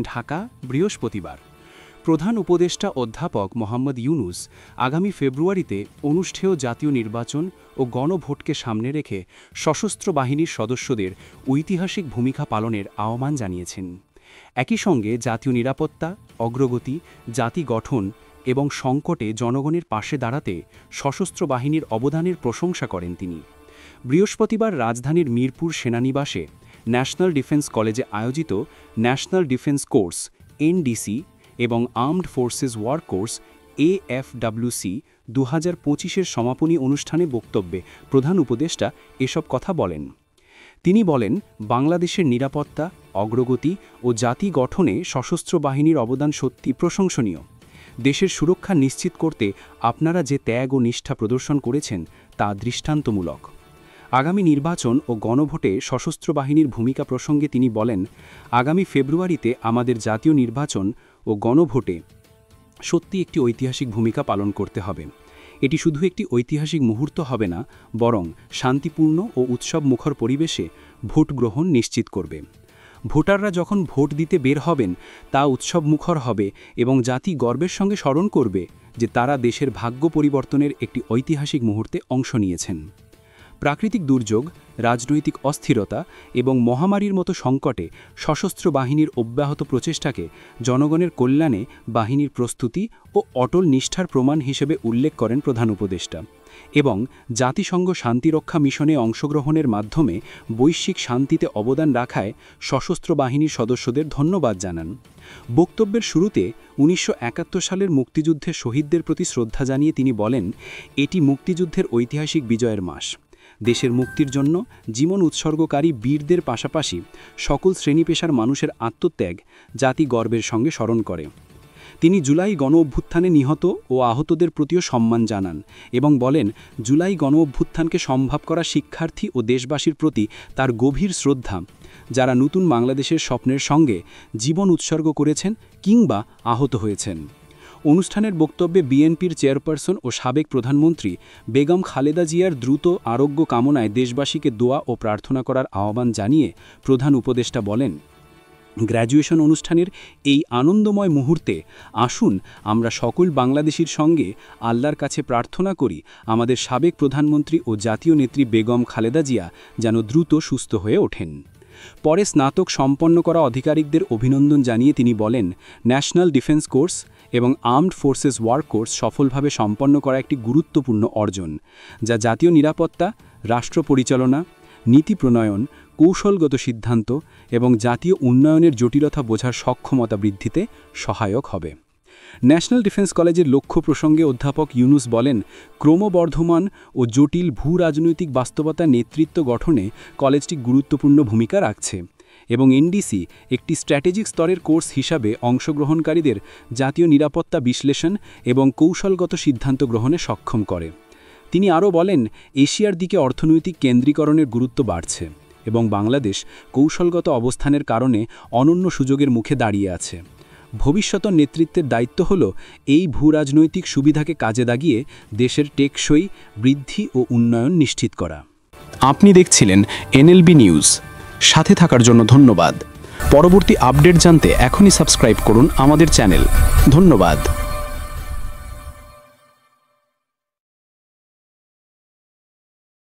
ঢাকা, বৃহস্পতিবার। প্রধান উপদেষ্টা অধ্যাপক মোহাম্মদ ইউনুস আগামী ফেব্রুয়ারিতে অনুষ্ঠেয় জাতীয় নির্বাচন ও গণভোটকে সামনে রেখে সশস্ত্র বাহিনীর সদস্যদের ঐতিহাসিক ভূমিকা পালনের আহ্বান জানিয়েছেন। একই সঙ্গে জাতীয় নিরাপত্তা, অগ্রগতি, জাতি গঠন এবং সংকটে জনগণের পাশে দাঁড়াতে সশস্ত্র বাহিনীর অবদানের প্রশংসা করেন তিনি। বৃহস্পতিবার রাজধানীর মিরপুর সেনানিবাসে ন্যাশনাল ডিফেন্স কলেজে আয়োজিত ন্যাশনাল ডিফেন্স কোর্স (NDC) এবং armed forces war course (AFWC) 2025-এর সমাপনী অনুষ্ঠানে বক্তব্যে প্রধান উপদেষ্টা এসব কথা বলেন। তিনি বলেন, বাংলাদেশের নিরাপত্তা, অগ্রগতি ও জাতি গঠনে সশস্ত্র বাহিনীর অবদান সত্যি প্রশংসনীয়। দেশের সুরক্ষা নিশ্চিত করতে আপনারা যে ত্যাগ ও নিষ্ঠা প্রদর্শন করেছেন তা দৃষ্টান্তমূলক। আগামী নির্বাচন ও গণভোটে সশস্ত্র বাহিনীর ভূমিকা প্রসঙ্গে তিনি বলেন, আগামী ফেব্রুয়ারিতে আমাদের জাতীয় নির্বাচন ও গণভোটে সত্যি একটি ঐতিহাসিক ভূমিকা পালন করতে হবে। এটি শুধু একটি ঐতিহাসিক মুহূর্ত হবে না, বরং শান্তিপূর্ণ ও উৎসবমুখর পরিবেশে ভোট গ্রহণ নিশ্চিত করবে। ভোটাররা যখন ভোট দিতে বের হবেন তা উৎসবমুখর হবে এবং জাতি গর্বের সঙ্গে স্মরণ করবে যে তারা দেশের ভাগ্য পরিবর্তনের একটি ঐতিহাসিক মুহূর্তে অংশ নিয়েছেন। প্রাকৃতিক দুর্যোগ, রাজনৈতিক অস্থিরতা এবং মহামারীর মতো সংকটে সশস্ত্র বাহিনীর অব্যাহত প্রচেষ্টাকে জনগণের কল্যাণে বাহিনীর প্রস্তুতি ও অটল নিষ্ঠার প্রমাণ হিসেবে উল্লেখ করেন প্রধান উপদেষ্টা এবং জাতিসংঘ শান্তিরক্ষা মিশনে অংশগ্রহণের মাধ্যমে বৈশ্বিক শান্তিতে অবদান রাখায় সশস্ত্র বাহিনীর সদস্যদের ধন্যবাদ জানান। বক্তব্যের শুরুতে 1971 সালের মুক্তিযুদ্ধের শহীদদের প্রতি শ্রদ্ধা জানিয়ে তিনি বলেন, এটি মুক্তিযুদ্ধের ঐতিহাসিক বিজয়ের মাস। দেশের মুক্তির জন্য জীবন উৎসর্গকারী বীরদের পাশাপাশি সকল শ্রেণী পেশার মানুষের আত্মত্যাগ জাতি গর্বের সঙ্গে স্মরণ করে। তিনি জুলাই গণ-অভ্যুত্থানে নিহত ও আহতদের প্রতিও সম্মান জানান এবং বলেন, জুলাই গণ-অভ্যুত্থানকে সম্ভব করা শিক্ষার্থী ও দেশবাসীর প্রতি তার গভীর শ্রদ্ধা, যারা নতুন বাংলাদেশের স্বপ্নের সঙ্গে জীবন উৎসর্গ করেছেন কিংবা আহত হয়েছেন। অনুষ্ঠানের বক্তব্যে বিএনপির চেয়ারপারসন ও সাবেক প্রধানমন্ত্রী বেগম খালেদা জিয়ার দ্রুত আরোগ্য কামনায় দেশবাসীকে দোয়া ও প্রার্থনা করার আহ্বান জানিয়ে প্রধান উপদেষ্টা বলেন, গ্র্যাজুয়েশন অনুষ্ঠানের এই আনন্দময় মুহূর্তে আসুন আমরা সকল বাংলাদেশীর সঙ্গে আল্লাহর কাছে প্রার্থনা করি আমাদের সাবেক প্রধানমন্ত্রী ও জাতীয় নেত্রী বেগম খালেদা জিয়া যেন দ্রুত সুস্থ হয়ে ওঠেন। পরে স্নাতক সম্পন্ন করা আধিকারিকদের অভিনন্দন জানিয়ে তিনি বলেন, ন্যাশনাল ডিফেন্স কোর্স এবং আর্মড ফোর্সেস ওয়ার কোর্স সফলভাবে সম্পন্ন করা একটি গুরুত্বপূর্ণ অর্জন, যা জাতীয় নিরাপত্তা, রাষ্ট্র পরিচালনা, নীতি প্রণয়ন, কৌশলগত সিদ্ধান্ত এবং জাতীয় উন্নয়নের জটিলতা বোঝার সক্ষমতা বৃদ্ধিতে সহায়ক হবে। ন্যাশনাল ডিফেন্স কলেজের লক্ষ্য প্রসঙ্গে অধ্যাপক ইউনুস বলেন, ক্রমবর্ধমান ও জটিল ভূ-রাজনৈতিক বাস্তবতা নেতৃত্ব গঠনে কলেজটি গুরুত্বপূর্ণ ভূমিকা রাখছে এবং এনডিসি একটি স্ট্র্যাটেজিক স্তরের কোর্স হিসাবে অংশগ্রহণকারীদের জাতীয় নিরাপত্তা বিশ্লেষণ এবং কৌশলগত সিদ্ধান্ত গ্রহণে সক্ষম করে। তিনি আরও বলেন, এশিয়ার দিকে অর্থনৈতিক কেন্দ্রীকরণের গুরুত্ব বাড়ছে এবং বাংলাদেশ কৌশলগত অবস্থানের কারণে অনন্য সুযোগের মুখে দাঁড়িয়ে আছে। ভবিষ্যৎ নেতৃত্বের দায়িত্ব হল এই ভূরাজনৈতিক সুবিধাকে কাজে লাগিয়ে দেশের টেকসই বৃদ্ধি ও উন্নয়ন নিশ্চিত করা। আপনি দেখছিলেন এনএলবি নিউজ। সাথে থাকার জন্য ধন্যবাদ। পরবর্তী আপডেট জানতে এখনই সাবস্ক্রাইব করুন আমাদের চ্যানেল। ধন্যবাদ।